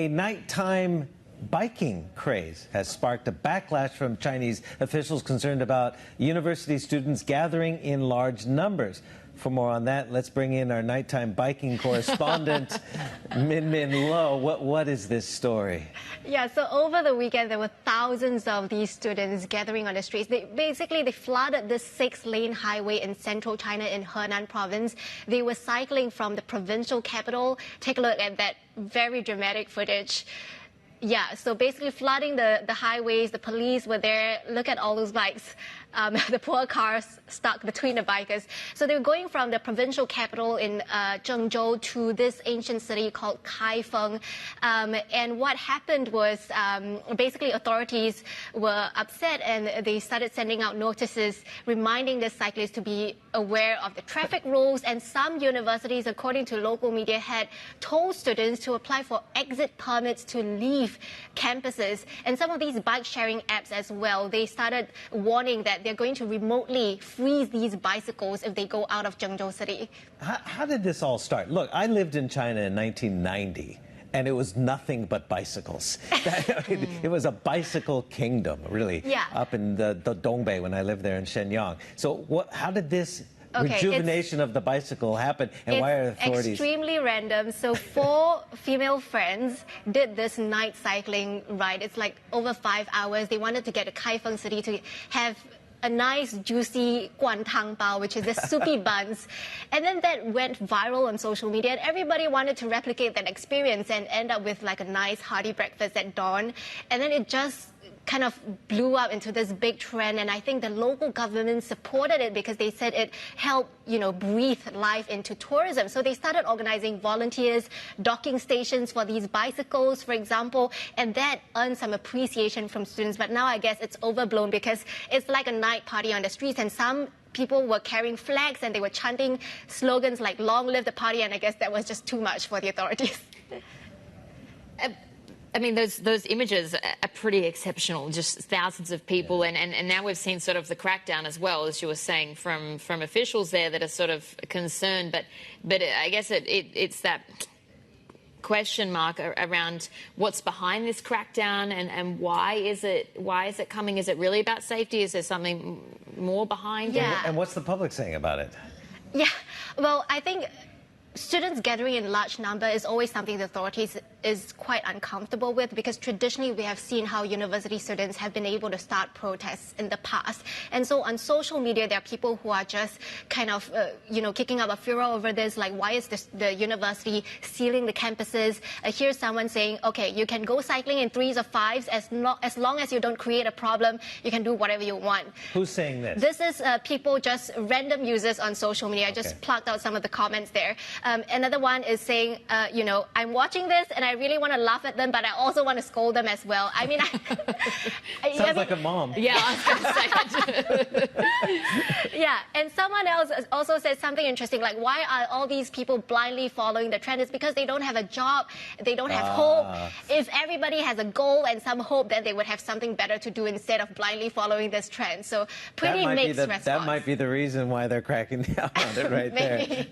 A nighttime biking craze has sparked a backlash from Chinese officials concerned about university students gathering in large numbers. For more on that, let's bring in our nighttime biking correspondent, Minmin. What is this story? Yeah, so over the weekend, there were thousands of these students gathering on the streets. They flooded this 6-lane highway in central China in Henan province. They were cycling from the provincial capital. Take a look at that very dramatic footage. Yeah, so basically flooding the highways, the police were there. Look at all those bikes. The poor cars stuck between the bikers. So they were going from the provincial capital in Zhengzhou to this ancient city called Kaifeng. And what happened was basically authorities were upset and they started sending out notices reminding the cyclists to be aware of the traffic rules. And some universities, according to local media, had told students to apply for exit permits to leave campuses. And some of these bike sharing apps as well, they started warning that they're going to remotely freeze these bicycles if they go out of Zhengzhou city. How did this all start? Look, I lived in China in 1990. And it was nothing but bicycles. It was a bicycle kingdom, really, up in the Dongbei when I lived there in Shenyang. So how did this rejuvenation of the bicycle happen, and why are authorities... It's extremely random. So 4 female friends did this night cycling ride. It's like over 5 hours. They wanted to get to Kaifeng city to have a nice juicy guantang bao, which is the soupy buns. And then that went viral on social media, and everybody wanted to replicate that experience and end up with like a nice hearty breakfast at dawn. And then it just kind of blew up into this big trend, and I think the local government supported it because they said it helped, breathe life into tourism. So they started organizing volunteers, docking stations for these bicycles, for example, and that earned some appreciation from students. But now I guess it's overblown because it's like a night party on the streets, and some people were carrying flags and they were chanting slogans like "Long live the party," and I guess that was just too much for the authorities. I mean, those images are pretty exceptional, just thousands of people. And now we've seen sort of the crackdown as well, as you were saying, from officials there that are sort of concerned. But I guess it's that question mark around what's behind this crackdown and why is it coming? Is it really about safety? Is there something more behind it? And what's the public saying about it? Yeah, well, I think students gathering in large number is always something the authorities is quite uncomfortable with, because traditionally we have seen how university students have been able to start protests in the past. And so on social media, there are people who are just kind of, kicking up a furor over this, like, why is the university sealing the campuses? Here's someone saying, okay, you can go cycling in 3s or 5s as long as you don't create a problem, you can do whatever you want. Who's saying this? This is people, just random users on social media. I just plucked out some of the comments there. Another one is saying, I'm watching this and I really want to laugh at them, but I also want to scold them as well. I mean, sounds like a mom. Yeah, I was going to say that. Yeah, and someone else also said something interesting, like, why are all these people blindly following the trend? It's because they don't have a job, they don't have hope. If everybody has a goal and some hope, then they would have something better to do instead of blindly following this trend. So pretty mixed response. That might be the reason why they're cracking down on it right there.